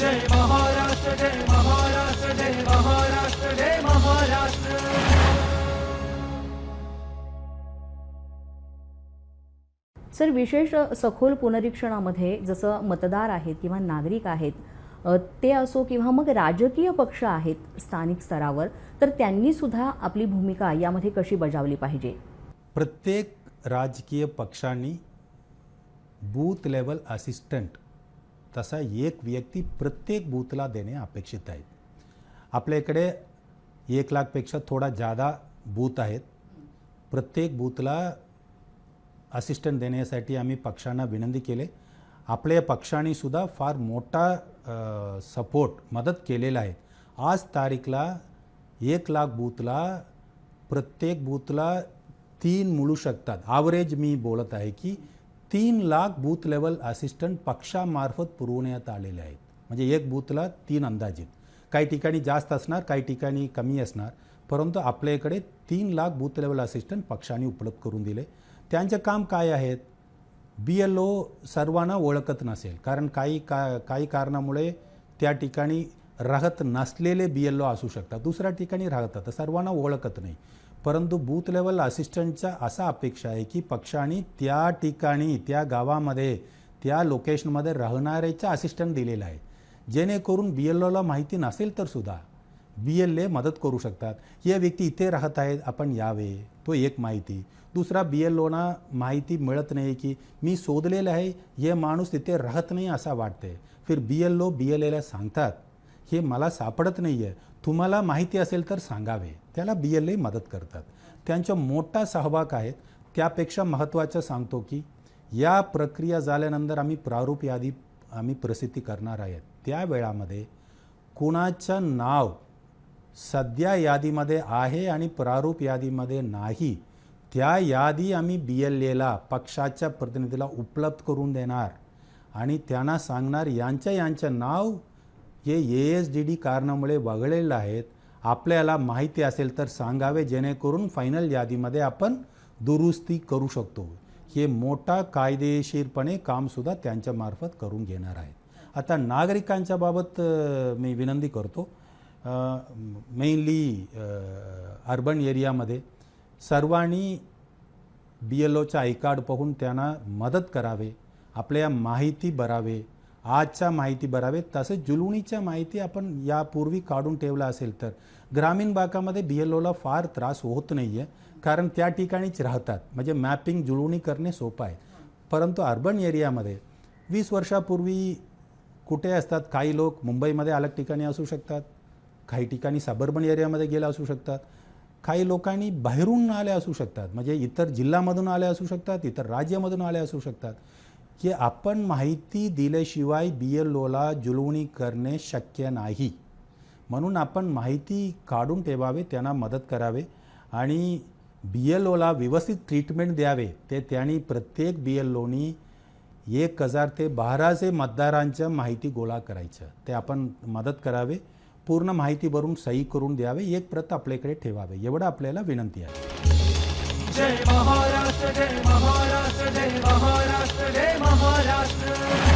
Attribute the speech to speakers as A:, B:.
A: जय महाराष्ट्र जय महाराष्ट्र जय महाराष्ट्र जय Maharashtra.
B: Sir, विशेष सखोल पुनरीक्षणामध्ये जसं मतदार आहेत किंवा नागरिक आहेत ते असो किंवा मग राजकीय पक्ष आहेत स्थानिक स्तरावर, तर त्यांनी सुद्धा आपली भूमिका यामध्ये कशी बजावली पाहिजे?
C: प्रत्येक राजकीय पक्षांनी बूथ लेवल असिस्टंट तसा एक व्यक्ती प्रत्येक बूथला देणे अपेक्षित आहे। आपल्याकडे 1 लाखपेक्षा थोडा ज़्यादा बूथ आहेत। प्रत्येक बूथला असिस्टंट देण्यासाठी आम्ही पक्षांना विनंती केले। आपल्या पक्षाने सुद्धा फार मोठा सपोर्ट मदत केलेला आहे। आज तारीखला 1 लाख बूथला प्रत्येक बूथला 3 मिळू शकतात। ॲव्हरेज मी बोलत आहे की 3 लाख बूथ लेवल असिस्टंट पक्षामार्फत पुरवण्यात आलेले आहेत। म्हणजे एक बूथला 3 अंदाजित, काही ठिकाणी जास्त असणार, काही ठिकाणी कमी असणार, परंतु आपल्याकडे 3 लाख बूथ लेवल असिस्टंट पक्षाने उपलब्ध करून दिले। त्यांचे काम काय आहेत? BLO सर्वांना ओळखत नसेल, कारण काही कारणामुळे त्या ठिकाणी राहत नसलेले BLO असू शकतात, दुसऱ्या ठिकाणी राहतात, सर्वांना ओळखत नाही। परंतु बूथ लेवल असिस्टंटचा असा अपेक्षा आहे की पक्षाने त्या ठिकाणी त्या गावामध्ये त्या लोकेशनमध्ये राहणाऱ्याचा असिस्टंट दिलेला आहे, जेणेकरून BLOला माहिती नसेल तर सुद्धा BLA मदत करू शकतात। हे व्यक्ती इथे राहत आहेत, आपण यावे, तो एक माहिती। दुसरा, BLOना माहिती मिळत नाही की मी शोधलेलं आहे, हे माणूस तिथे राहत नाही असं वाटते, फिर BLO BLAला सांगतात हे मला सापडत नाही आहे, तुम्हाला माहिती असेल तर सांगावे, त्याला BLA मदत करतात। त्यांचा मोठा सहभाग आहे। त्यापेक्षा महत्त्वाचं सांगतो की या प्रक्रिया झाल्यानंतर आम्ही प्रारूप यादी प्रसिद्धी करणार आहेत। त्या वेळामध्ये कुणाचं नाव सध्या यादीमध्ये आहे आणि प्रारूप यादीमध्ये नाही, त्या यादी आम्ही BLAला पक्षाच्या प्रतिनिधीला उपलब्ध करून देणार आणि त्यांना सांगणार यांचं नाव हे ASDD कारणामुळे वगळलेलं आहेत, आपल्याला माहिती असेल तर सांगावे, जेणेकरून फायनल यादीमध्ये आपण दुरुस्ती करू शकतो। हे मोठा कायदेशीरपणे कामसुद्धा त्यांच्यामार्फत करून घेणार आहे। आता नागरिकांच्या बाबत मी विनंती करतो, मेनली अर्बन एरियामध्ये सर्वांनी BLOचा आय कार्ड पाहून त्यांना मदत करावे, आपल्या माहिती भरावे, आजच्या माहिती भरावे। तसेच जुलवणीच्या माहिती आपण यापूर्वी काढून ठेवला असेल तर ग्रामीण भागामध्ये BLOला फार त्रास होत नाही आहे, कारण त्या ठिकाणीच राहतात, म्हणजे मॅपिंग जुळवणी करणे सोपं आहे। परंतु अर्बन एरियामध्ये 20 वर्षापूर्वी कुठे असतात, काही लोक मुंबईमध्ये अलग ठिकाणी असू शकतात, काही ठिकाणी सबर्बन एरियामध्ये गेले असू शकतात, काही लोकांनी बाहेरून आले असू शकतात, म्हणजे इतर जिल्ह्यामधून आले असू शकतात, इतर राज्यामधून आले असू शकतात, की आपण माहिती दिल्याशिवाय BLOला जुळवणी करणे शक्य नाही। म्हणून आपण माहिती काढून ठेवावे, त्यांना मदत करावे आणि BLOला व्यवस्थित ट्रीटमेंट द्यावे। ते त्यांनी प्रत्येक BLOनी 1000 ते 1200 मतदारांच्या माहिती गोळा करायचं, ते आपण मदत करावे, पूर्ण माहिती भरून सही करून द्यावे, एक प्रत आपल्याकडे ठेवावे, एवढं आपल्याला विनंती आहे।
A: जय महाराष्ट्र जय महाराष्ट्र जय महाराष्ट्र जय महाराष्ट्र।